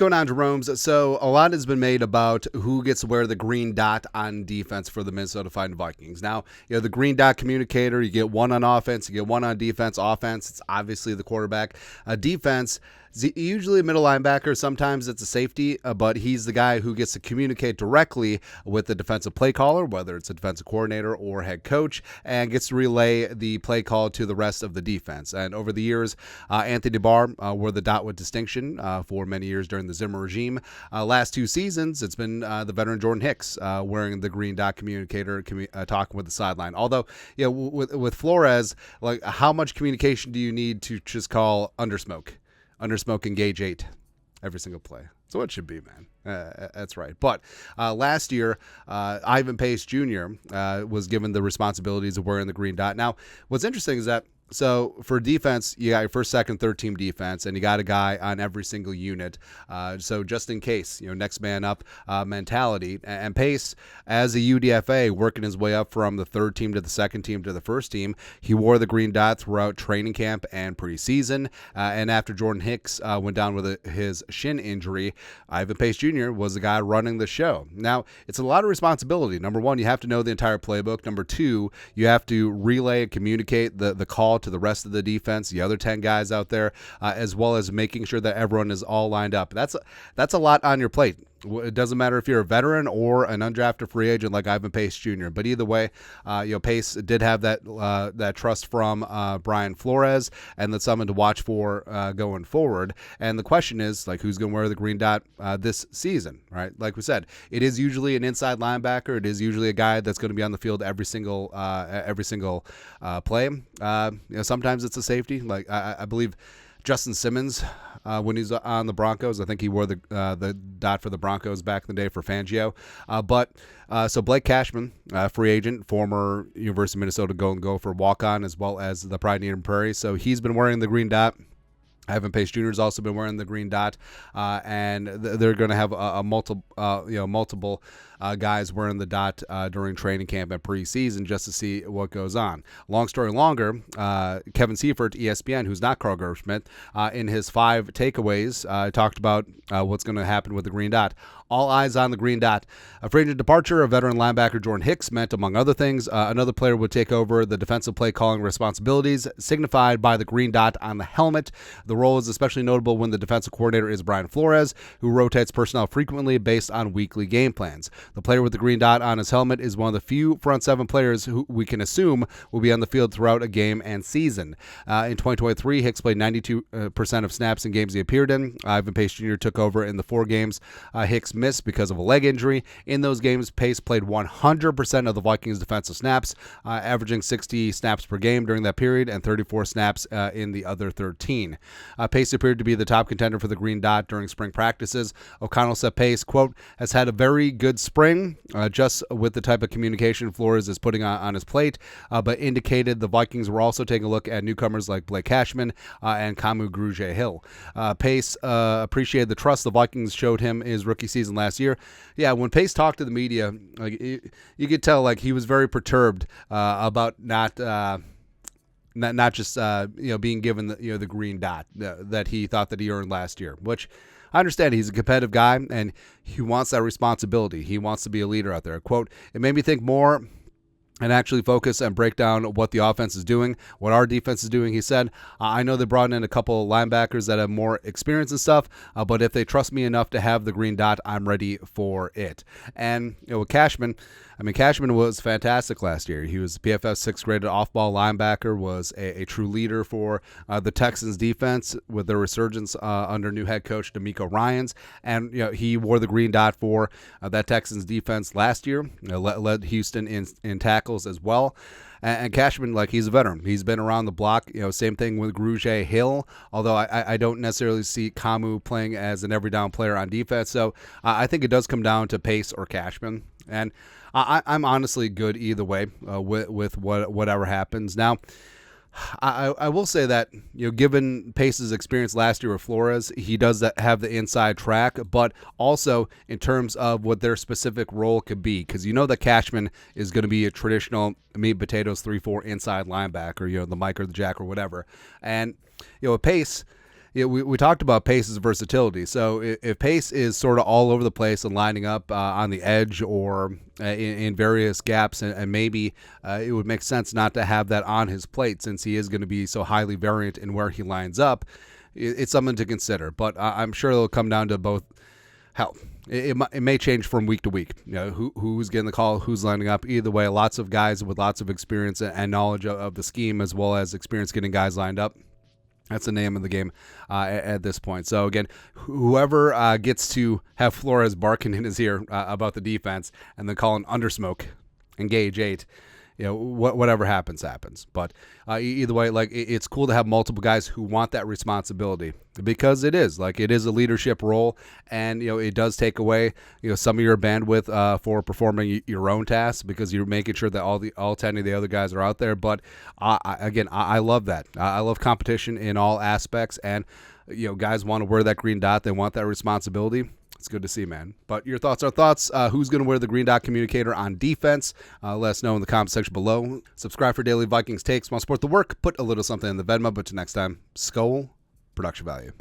going on, Jerome's? So a lot has been made about who gets to wear the green dot on defense for the Minnesota Vikings. Now, the green dot communicator, you get one on offense, you get one on defense. Offense, it's obviously the quarterback. Defense, usually a middle linebacker. Sometimes it's a safety, but he's the guy who gets to communicate directly with the defensive play caller, whether it's a defensive coordinator or head coach, and gets to relay the play call to the rest of the defense. And over the years, Anthony Barr wore the dot with distinction for many years during the Zimmer regime. Last 2 seasons, it's been the veteran Jordan Hicks wearing the green dot communicator, talking with the sideline. Although, with Flores, like, how much communication do you need to just call undersmoke? Undersmoke engage 8 every single play. So it should be, man. That's right. But last year, Ivan Pace Jr. Was given the responsibilities of wearing the green dot. Now, what's interesting is that, so for defense, you got your first, second, third team defense, and you got a guy on every single unit. So just in case, next man up mentality. And Pace, as a UDFA, working his way up from the third team to the second team to the first team, he wore the green dot throughout training camp and preseason. And after Jordan Hicks went down with his shin injury, Ivan Pace Jr. was the guy running the show. Now, it's a lot of responsibility. Number one, you have to know the entire playbook. Number two, you have to relay and communicate the call to the rest of the defense, the other 10 guys out there, as well as making sure that everyone is all lined up. That's a lot on your plate. It doesn't matter if you're a veteran or an undrafted free agent like Ivan Pace Jr. But either way, Pace did have that trust from Brian Flores, and that's something to watch for going forward. And the question is, like, who's going to wear the green dot this season, right? Like we said, it is usually an inside linebacker. It is usually a guy that's going to be on the field every single play. Sometimes it's a safety. Like I believe Justin Simmons, when he's on the Broncos, I think he wore the dot for the Broncos back in the day for Fangio. So Blake Cashman, free agent, former University of Minnesota Golden Gopher walk-on, as well as the Pride in Eden Prairie. So he's been wearing the green dot. Ivan Pace Jr. has also been wearing the green dot, and they're going to have multiple guys wearing the dot during training camp and preseason just to see what goes on. Long story longer, Kevin Seifert, ESPN, who's not Carl Gershman, in his 5 takeaways, talked about what's going to happen with the green dot. All eyes on the green dot. A free agent departure of veteran linebacker Jordan Hicks meant, among other things, another player would take over the defensive play calling responsibilities, signified by the green dot on the helmet. The role is especially notable when the defensive coordinator is Brian Flores, who rotates personnel frequently based on weekly game plans. The player with the green dot on his helmet is one of the few front 7 players who we can assume will be on the field throughout a game and season. In 2023, Hicks played 92% of snaps in games he appeared in. Ivan Pace Jr. took over in the 4 games Hicks missed because of a leg injury. In those games, Pace played 100% of the Vikings' defensive snaps, averaging 60 snaps per game during that period and 34 snaps in the other 13. Pace appeared to be the top contender for the green dot during spring practices. O'Connell said Pace, quote, has had a very good spring, just with the type of communication Flores is putting on his plate, but indicated the Vikings were also taking a look at newcomers like Blake Cashman and Kamu Grugier-Hill. Pace appreciated the trust the Vikings showed him his rookie season last year. Yeah, when Pace talked to the media, like, you could tell, like, he was very perturbed about not just being given the green dot that he thought that he earned last year, which I understand. He's a competitive guy and he wants that responsibility. He wants to be a leader out there. Quote, it made me think more and actually focus and break down what the offense is doing, what our defense is doing. He said, I know they brought in a couple of linebackers that have more experience and stuff, but if they trust me enough to have the green dot, I'm ready for it. And with Cashman, Cashman was fantastic last year. He was PFF 6th graded off-ball linebacker, was a true leader for the Texans defense with their resurgence under new head coach DeMeco Ryans. And he wore the green dot for that Texans defense last year, led Houston in tackles as well. And Cashman, like, he's a veteran. He's been around the block. Same thing with Grugier-Hill, although I don't necessarily see Kamu playing as an every down player on defense. So I think it does come down to Pace or Cashman. And I'm honestly good either way with whatever happens. Now, I will say that, given Pace's experience last year with Flores, he does have the inside track, but also in terms of what their specific role could be, because that Cashman is going to be a traditional meat and potatoes 3-4 inside linebacker, the Mike or the Jack or whatever. And with Pace, we talked about Pace's versatility. So if Pace is sort of all over the place and lining up on the edge or in various gaps, and maybe it would make sense not to have that on his plate since he is going to be so highly variant in where he lines up, it's something to consider. But I'm sure it'll come down to both. Hell, it may change from week to week. Who's getting the call, who's lining up. Either way, lots of guys with lots of experience and knowledge of the scheme, as well as experience getting guys lined up. That's the name of the game at this point. So, again, whoever gets to have Flores barking in his ear about the defense and then calling undersmoke, engage 8, whatever happens. But either way, it's cool to have multiple guys who want that responsibility because it is a leadership role, and it does take away some of your bandwidth for performing your own tasks because you're making sure that all 10 of the other guys are out there. But I love that. I love competition in all aspects, and guys want to wear that green dot. They want that responsibility. It's good to see, man. But your thoughts are thoughts. Who's going to wear the green dot communicator on defense? Let us know in the comment section below. Subscribe for daily Vikings takes. Want to support the work? Put a little something in the Venmo. But till next time, Skol, production value.